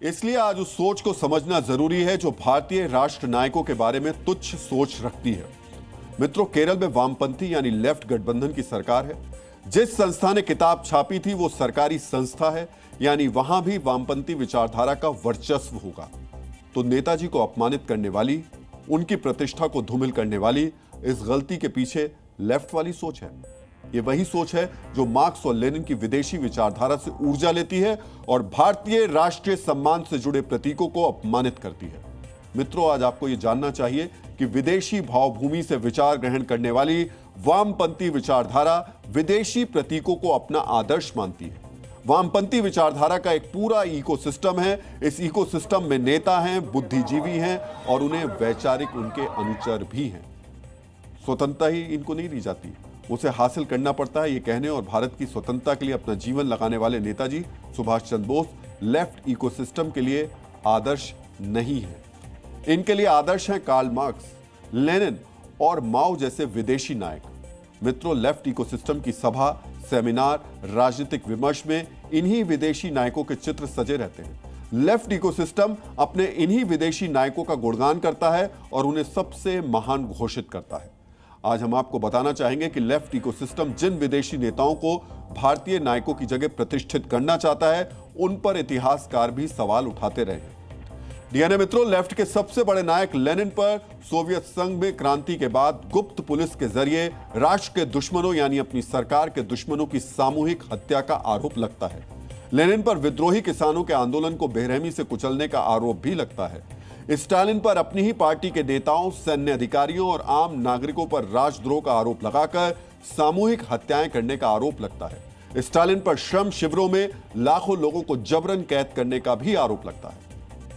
इसलिए आज उस सोच को समझना जरूरी है जो भारतीय राष्ट्र नायकों के बारे में तुच्छ सोच रखती है। मित्रों, केरल में वामपंथी यानी लेफ्ट गठबंधन की सरकार है। जिस संस्था ने किताब छापी थी वो सरकारी संस्था है, यानी वहां भी वामपंथी विचारधारा का वर्चस्व होगा। तो नेताजी को अपमानित करने वाली, उनकी प्रतिष्ठा को धूमिल करने वाली इस गलती के पीछे लेफ्ट वाली सोच है। ये वही सोच है जो मार्क्स और लेनिन की विदेशी विचारधारा से ऊर्जा लेती है और भारतीय राष्ट्रीय सम्मान से जुड़े प्रतीकों को अपमानित करती है। मित्रों, आज आपको यह जानना चाहिए कि विदेशी भावभूमि से विचार ग्रहण करने वाली वामपंथी विचारधारा विदेशी प्रतीकों को अपना आदर्श मानती है। वामपंथी विचारधारा का एक पूरा इकोसिस्टम है। इस इकोसिस्टम में नेता हैं, बुद्धिजीवी हैं और उन्हें वैचारिक उनके अनुचर भी हैं। स्वतंत्रता ही इनको नहीं दी जाती, उसे हासिल करना पड़ता है। ये कहने और भारत की स्वतंत्रता के लिए अपना जीवन लगाने वाले नेताजी सुभाष चंद्र बोस लेफ्ट इकोसिस्टम के लिए आदर्श नहीं है। इनके लिए आदर्श हैं कार्ल मार्क्स, लेनिन और माओ जैसे विदेशी नायक। मित्रों, लेफ्ट इकोसिस्टम की सभा, सेमिनार, राजनीतिक विमर्श में इन्हीं विदेशी नायकों के चित्र सजे रहते हैं। लेफ्ट इकोसिस्टम अपने इन्हीं विदेशी नायकों का गुणगान करता है और उन्हें सबसे महान घोषित करता है। आज हम आपको बताना चाहेंगे कि लेफ्ट इकोसिस्टम जिन विदेशी नेताओं को भारतीय नायकों की जगह प्रतिष्ठित करना चाहता है, उन पर इतिहासकार भी सवाल उठाते रहे हैं। डीएनए मित्रों, लेफ्ट के सबसे बड़े नायक लेनिन पर सोवियत संघ में क्रांति के बाद गुप्त पुलिस के जरिए राष्ट्र के दुश्मनों यानी अपनी सरकार के दुश्मनों की सामूहिक हत्या का आरोप लगता है। लेनिन पर विद्रोही किसानों के आंदोलन को बेरहमी से कुचलने का आरोप भी लगता है। स्टालिन पर अपनी ही पार्टी के नेताओं, सैन्य अधिकारियों और आम नागरिकों पर राजद्रोह का आरोप लगाकर सामूहिक हत्याएं करने का आरोप लगता है। स्टालिन पर श्रम शिविरों में लाखों लोगों को जबरन कैद करने का भी आरोप लगता है।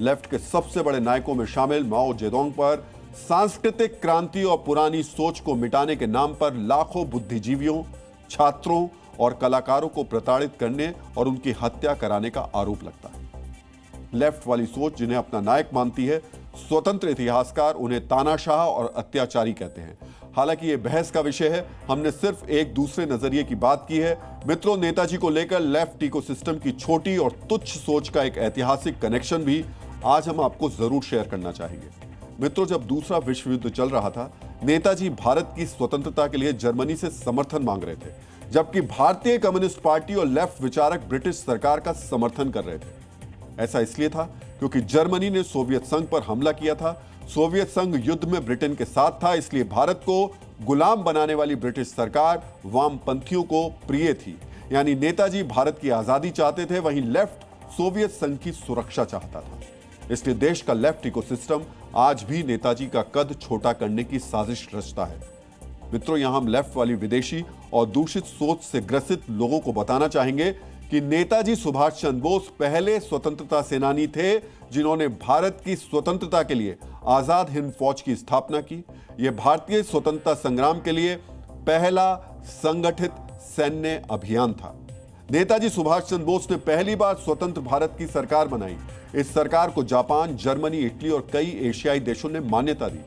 लेफ्ट के सबसे बड़े नायकों में शामिल माओ जेडोंग पर सांस्कृतिक क्रांति और पुरानी सोच को मिटाने के नाम पर लाखों बुद्धिजीवियों, छात्रों और कलाकारों को प्रताड़ित करने और उनकी हत्या कराने का आरोप लगता है। लेफ्ट वाली सोच जिन्हें अपना नायक मानती है, स्वतंत्र इतिहासकार उन्हें तानाशाह और अत्याचारी कहते हैं। हालांकि यह बहस का विषय है, हमने सिर्फ एक दूसरे नजरिए की बात की है। मित्रों, नेताजी को लेकर लेफ्ट इकोसिस्टम की छोटी और तुच्छ सोच का एक ऐतिहासिक कनेक्शन भी आज हम आपको जरूर शेयर करना चाहेंगे। मित्रों, जब दूसरा विश्व युद्ध चल रहा था, नेताजी भारत की स्वतंत्रता के लिए जर्मनी से समर्थन मांग रहे थे, जबकि भारतीय कम्युनिस्ट पार्टी और लेफ्ट विचारक ब्रिटिश सरकार का समर्थन कर रहे थे। ऐसा इसलिए था क्योंकि जर्मनी ने सोवियत संघ पर हमला किया था। सोवियत संघ युद्ध में ब्रिटेन के साथ था, इसलिए भारत को गुलाम बनाने वाली ब्रिटिश सरकार वामपंथियों को प्रिय थी। यानी नेताजी भारत की आजादी चाहते थे, वहीं लेफ्ट सोवियत संघ की सुरक्षा चाहता था। इसलिए देश का लेफ्ट इकोसिस्टम आज भी नेताजी का कद छोटा करने की साजिश रचता है। मित्रों, यहां हम लेफ्ट वाली विदेशी और दूषित सोच से ग्रसित लोगों को बताना चाहेंगे कि नेताजी सुभाष चंद्र बोस पहले स्वतंत्रता सेनानी थे जिन्होंने भारत की स्वतंत्रता के लिए आजाद हिंद फौज की स्थापना की। यह भारतीय स्वतंत्रता संग्राम के लिए पहला संगठित सैन्य अभियान था। नेताजी सुभाष चंद्र बोस ने पहली बार स्वतंत्र भारत की सरकार बनाई। इस सरकार को जापान, जर्मनी, इटली और कई एशियाई देशों ने मान्यता दी।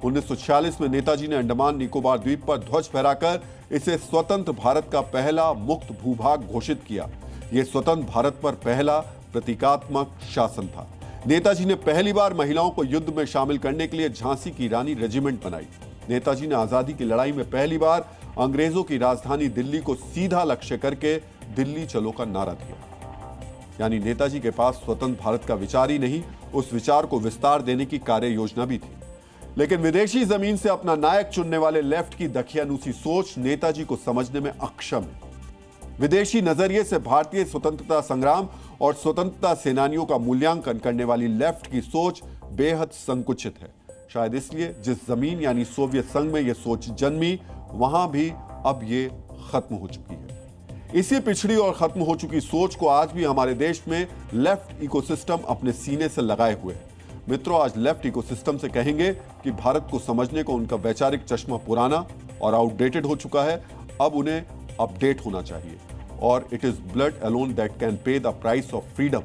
1946 में नेताजी ने अंडमान निकोबार द्वीप पर ध्वज फहराकर इसे स्वतंत्र भारत का पहला मुक्त भूभाग घोषित किया। यह स्वतंत्र भारत पर पहला प्रतीकात्मक शासन था। नेताजी ने पहली बार महिलाओं को युद्ध में शामिल करने के लिए झांसी की रानी रेजिमेंट बनाई। नेताजी ने आजादी की लड़ाई में पहली बार अंग्रेजों की राजधानी दिल्ली को सीधा लक्ष्य करके दिल्ली चलो का नारा दिया। यानी नेताजी के पास स्वतंत्र भारत का विचार ही नहीं, उस विचार को विस्तार देने की कार्य योजना भी थी। लेकिन विदेशी जमीन से अपना नायक चुनने वाले लेफ्ट की दखियानूसी सोच नेताजी को समझने में अक्षम है। विदेशी नजरिए से भारतीय स्वतंत्रता संग्राम और स्वतंत्रता सेनानियों का मूल्यांकन करने वाली लेफ्ट की सोच बेहद संकुचित है। शायद इसलिए जिस जमीन यानी सोवियत संघ में यह सोच जन्मी, वहां भी अब ये खत्म हो चुकी है। इसी पिछड़ी और खत्म हो चुकी सोच को आज भी हमारे देश में लेफ्ट इकोसिस्टम अपने सीने से लगाए हुए है। मित्रों, आज लेफ्ट इकोसिस्टम से कहेंगे कि भारत को समझने को उनका वैचारिक चश्मा पुराना और आउटडेटेड हो चुका है। अब उन्हें अपडेट होना चाहिए और it is blood alone that can pay the price of freedom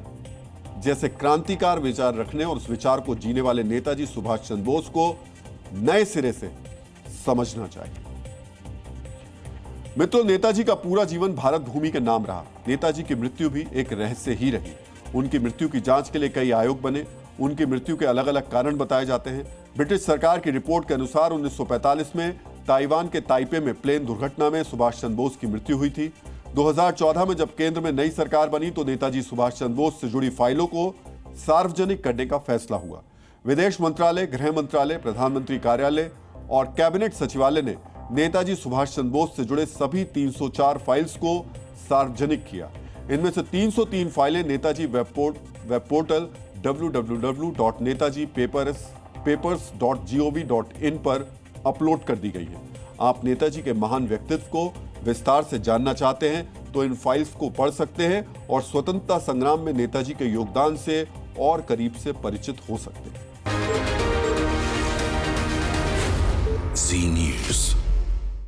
जैसे क्रांतिकार विचार रखने और उस विचार को जीने वाले नेताजी सुभाष चंद्र बोस को नए सिरे से समझना चाहिए। मित्रों, नेताजी का पूरा जीवन भारत भूमि के नाम रहा। नेताजी की मृत्यु भी एक रहस्य ही रही। उनकी मृत्यु की जांच के लिए कई आयोग बने। उनकी मृत्यु के अलग अलग कारण बताए जाते हैं। ब्रिटिश सरकार की रिपोर्ट के अनुसार 1945 में ताइवान के ताइपे में प्लेन दुर्घटना में सुभाष चंद्र बोस की मृत्यु हुई थी। 2014 में जब केंद्र में नई सरकार बनी तो नेताजी सुभाष चंद्र बोस से जुड़ी फाइलों को सार्वजनिक करने का फैसला हुआ। विदेश मंत्रालय, गृह मंत्रालय, प्रधानमंत्री कार्यालय और कैबिनेट सचिवालय ने नेताजी सुभाष चंद्र बोस से जुड़े सभी 304 फाइल्स को सार्वजनिक किया। इनमें से 303 फाइलें नेताजी वेब पोर्टल www.netajipapers.gov.in पर अपलोड कर दी गई है। आप नेताजी के महान व्यक्तित्व को विस्तार से जानना चाहते हैं तो इन फाइल्स को पढ़ सकते हैं और स्वतंत्रता संग्राम में नेताजी के योगदान से और करीब से परिचित हो सकते हैं।